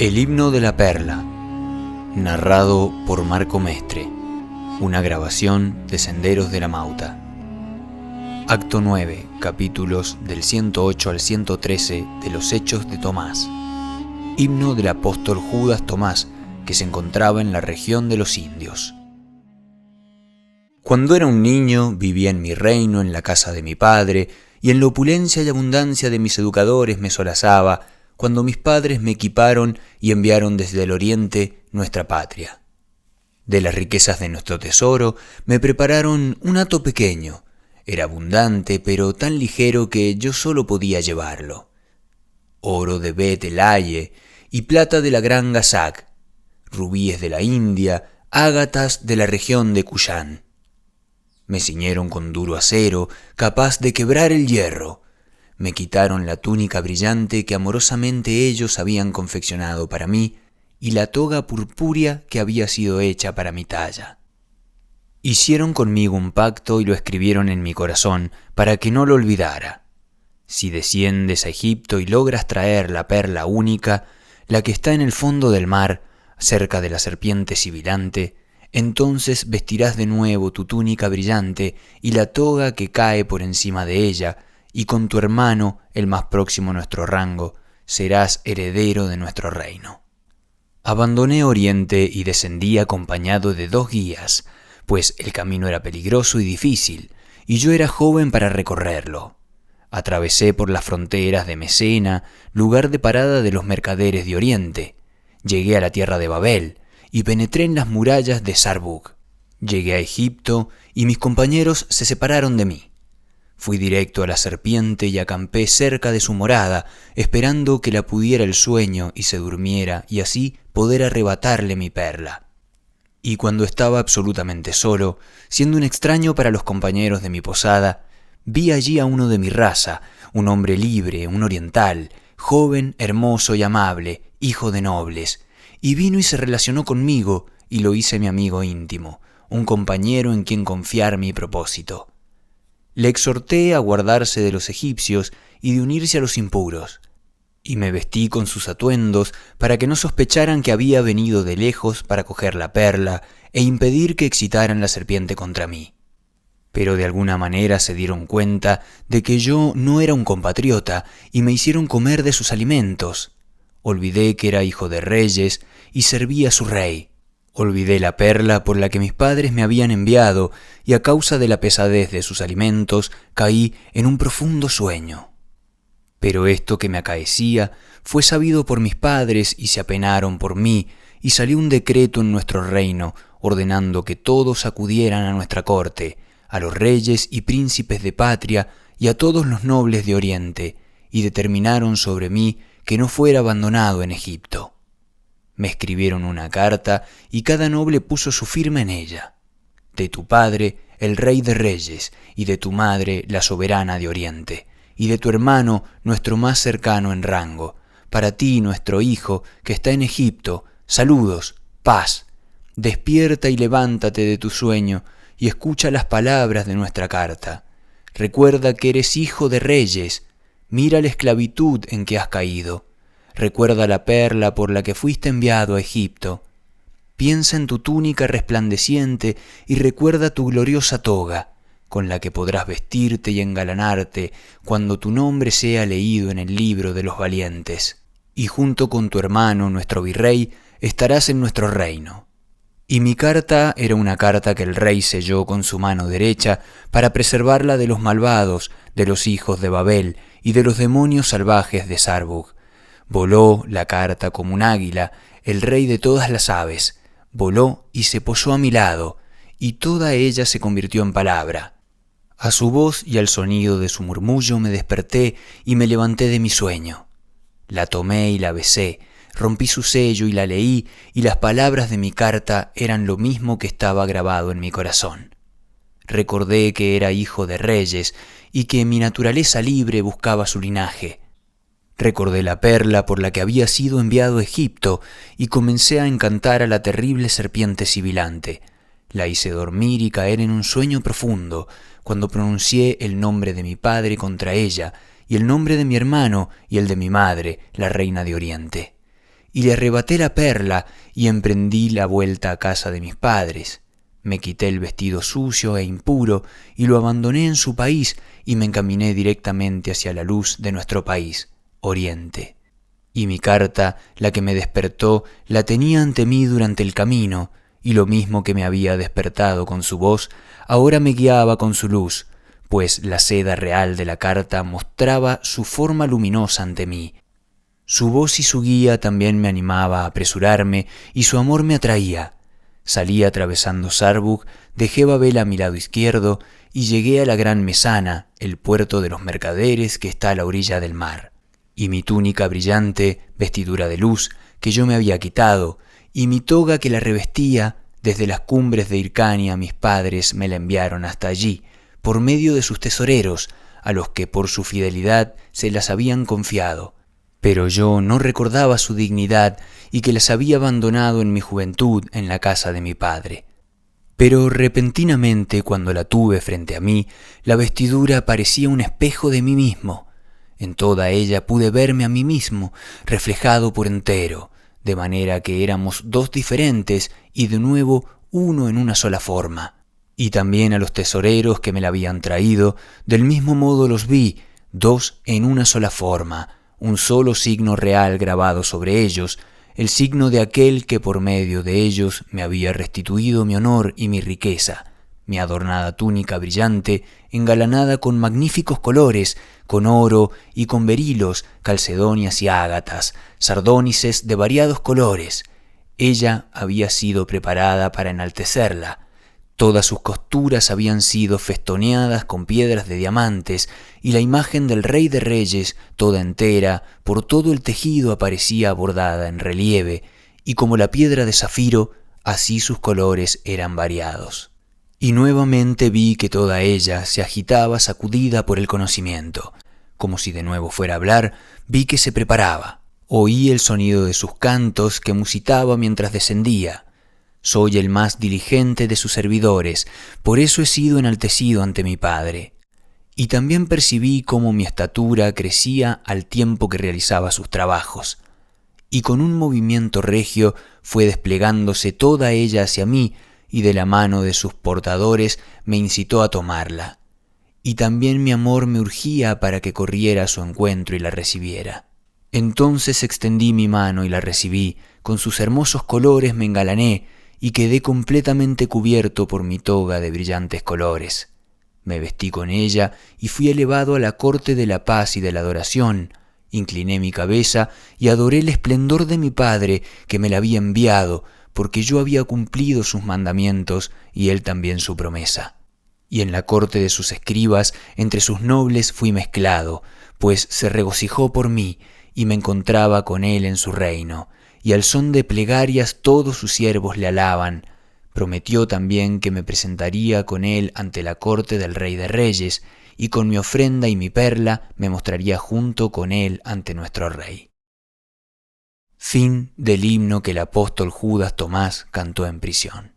El himno de la perla, narrado por Marco Mestre, una grabación de Senderos de la Mauta. Acto 9, capítulos del 108 al 113 de los Hechos de Tomás. Himno del apóstol Judas Tomás, que se encontraba en la región de los indios. Cuando era un niño, vivía en mi reino, en la casa de mi padre, y en la opulencia y abundancia de mis educadores me solazaba, cuando mis padres me equiparon y enviaron desde el oriente nuestra patria. De las riquezas de nuestro tesoro me prepararon un hato pequeño. Era abundante, pero tan ligero que yo solo podía llevarlo. Oro de Bet el Aye y plata de la gran Gazac, rubíes de la India, ágatas de la región de Cuyán. Me ciñeron con duro acero, capaz de quebrar el hierro. Me quitaron la túnica brillante que amorosamente ellos habían confeccionado para mí y la toga purpúrea que había sido hecha para mi talla. Hicieron conmigo un pacto y lo escribieron en mi corazón para que no lo olvidara. Si desciendes a Egipto y logras traer la perla única, la que está en el fondo del mar, cerca de la serpiente sibilante, entonces vestirás de nuevo tu túnica brillante y la toga que cae por encima de ella, y con tu hermano, el más próximo a nuestro rango, serás heredero de nuestro reino. Abandoné Oriente y descendí acompañado de 2 guías, pues el camino era peligroso y difícil, y yo era joven para recorrerlo. Atravesé por las fronteras de Mesena, lugar de parada de los mercaderes de Oriente. Llegué a la tierra de Babel y penetré en las murallas de Sarbug. Llegué a Egipto y mis compañeros se separaron de mí. Fui directo a la serpiente y acampé cerca de su morada, esperando que la pudiera el sueño y se durmiera, y así poder arrebatarle mi perla. Y cuando estaba absolutamente solo, siendo un extraño para los compañeros de mi posada, vi allí a uno de mi raza, un hombre libre, un oriental, joven, hermoso y amable, hijo de nobles, y vino y se relacionó conmigo, y lo hice mi amigo íntimo, un compañero en quien confiar mi propósito. Le exhorté a guardarse de los egipcios y de unirse a los impuros, y me vestí con sus atuendos para que no sospecharan que había venido de lejos para coger la perla e impedir que excitaran la serpiente contra mí. Pero de alguna manera se dieron cuenta de que yo no era un compatriota y me hicieron comer de sus alimentos. Olvidé que era hijo de reyes y servía a su rey. Olvidé la perla por la que mis padres me habían enviado y a causa de la pesadez de sus alimentos caí en un profundo sueño. Pero esto que me acaecía fue sabido por mis padres y se apenaron por mí, y salió un decreto en nuestro reino ordenando que todos acudieran a nuestra corte, a los reyes y príncipes de patria y a todos los nobles de Oriente, y determinaron sobre mí que no fuera abandonado en Egipto. Me escribieron una carta y cada noble puso su firma en ella. De tu padre, el rey de reyes, y de tu madre, la soberana de Oriente, y de tu hermano, nuestro más cercano en rango, para ti, nuestro hijo, que está en Egipto, saludos, paz. Despierta y levántate de tu sueño, y escucha las palabras de nuestra carta. Recuerda que eres hijo de reyes, mira la esclavitud en que has caído. Recuerda la perla por la que fuiste enviado a Egipto. Piensa en tu túnica resplandeciente y recuerda tu gloriosa toga, con la que podrás vestirte y engalanarte cuando tu nombre sea leído en el libro de los valientes. Y junto con tu hermano, nuestro virrey, estarás en nuestro reino. Y mi carta era una carta que el rey selló con su mano derecha para preservarla de los malvados, de los hijos de Babel y de los demonios salvajes de Sarbug. Voló la carta como un águila, el rey de todas las aves. Voló y se posó a mi lado, y toda ella se convirtió en palabra. A su voz y al sonido de su murmullo me desperté y me levanté de mi sueño. La tomé y la besé, rompí su sello y la leí, y las palabras de mi carta eran lo mismo que estaba grabado en mi corazón. Recordé que era hijo de reyes y que mi naturaleza libre buscaba su linaje. Recordé la perla por la que había sido enviado a Egipto y comencé a encantar a la terrible serpiente sibilante. La hice dormir y caer en un sueño profundo cuando pronuncié el nombre de mi padre contra ella y el nombre de mi hermano y el de mi madre, la reina de Oriente. y le arrebaté la perla y emprendí la vuelta a casa de mis padres. Me quité el vestido sucio e impuro y lo abandoné en su país y me encaminé directamente hacia la luz de nuestro país, Oriente. Y mi carta, la que me despertó, la tenía ante mí durante el camino, y lo mismo que me había despertado con su voz, ahora me guiaba con su luz, pues la seda real de la carta mostraba su forma luminosa ante mí. Su voz y su guía también me animaba a apresurarme, y su amor me atraía. Salí atravesando Sarbug, dejé Babel a mi lado izquierdo, y llegué a la Gran Mesana, el puerto de los mercaderes que está a la orilla del mar. Y mi túnica brillante, vestidura de luz, que yo me había quitado, y mi toga que la revestía, desde las cumbres de Hircania mis padres me la enviaron hasta allí, por medio de sus tesoreros, a los que por su fidelidad se las habían confiado. Pero yo no recordaba su dignidad y que las había abandonado en mi juventud en la casa de mi padre. Pero repentinamente, cuando la tuve frente a mí, la vestidura parecía un espejo de mí mismo. En toda ella pude verme a mí mismo, reflejado por entero, de manera que éramos dos diferentes y de nuevo uno en una sola forma. Y también a los tesoreros que me la habían traído, del mismo modo los vi, dos en una sola forma, un solo signo real grabado sobre ellos, el signo de aquel que por medio de ellos me había restituido mi honor y mi riqueza, mi adornada túnica brillante, engalanada con magníficos colores, con oro y con berilos, calcedonias y ágatas, sardónices de variados colores. Ella había sido preparada para enaltecerla. Todas sus costuras habían sido festoneadas con piedras de diamantes, y la imagen del Rey de Reyes, toda entera, por todo el tejido aparecía bordada en relieve, y como la piedra de zafiro, así sus colores eran variados. Y nuevamente vi que toda ella se agitaba sacudida por el conocimiento. Como si de nuevo fuera a hablar, vi que se preparaba. Oí el sonido de sus cantos que musitaba mientras descendía. Soy el más diligente de sus servidores, por eso he sido enaltecido ante mi Padre. Y también percibí cómo mi estatura crecía al tiempo que realizaba sus trabajos. Y con un movimiento regio fue desplegándose toda ella hacia mí, y de la mano de sus portadores me incitó a tomarla. Y también mi amor me urgía para que corriera a su encuentro y la recibiera. Entonces extendí mi mano y la recibí, con sus hermosos colores me engalané, y quedé completamente cubierto por mi toga de brillantes colores. Me vestí con ella y fui elevado a la corte de la paz y de la adoración. Incliné mi cabeza y adoré el esplendor de mi Padre que me la había enviado, porque yo había cumplido sus mandamientos y él también su promesa. Y en la corte de sus escribas, entre sus nobles fui mezclado, pues se regocijó por mí y me encontraba con él en su reino. Y al son de plegarias todos sus siervos le alaban. Prometió también que me presentaría con él ante la corte del Rey de Reyes, y con mi ofrenda y mi perla me mostraría junto con él ante nuestro Rey. Fin del himno que el apóstol Judas Tomás cantó en prisión.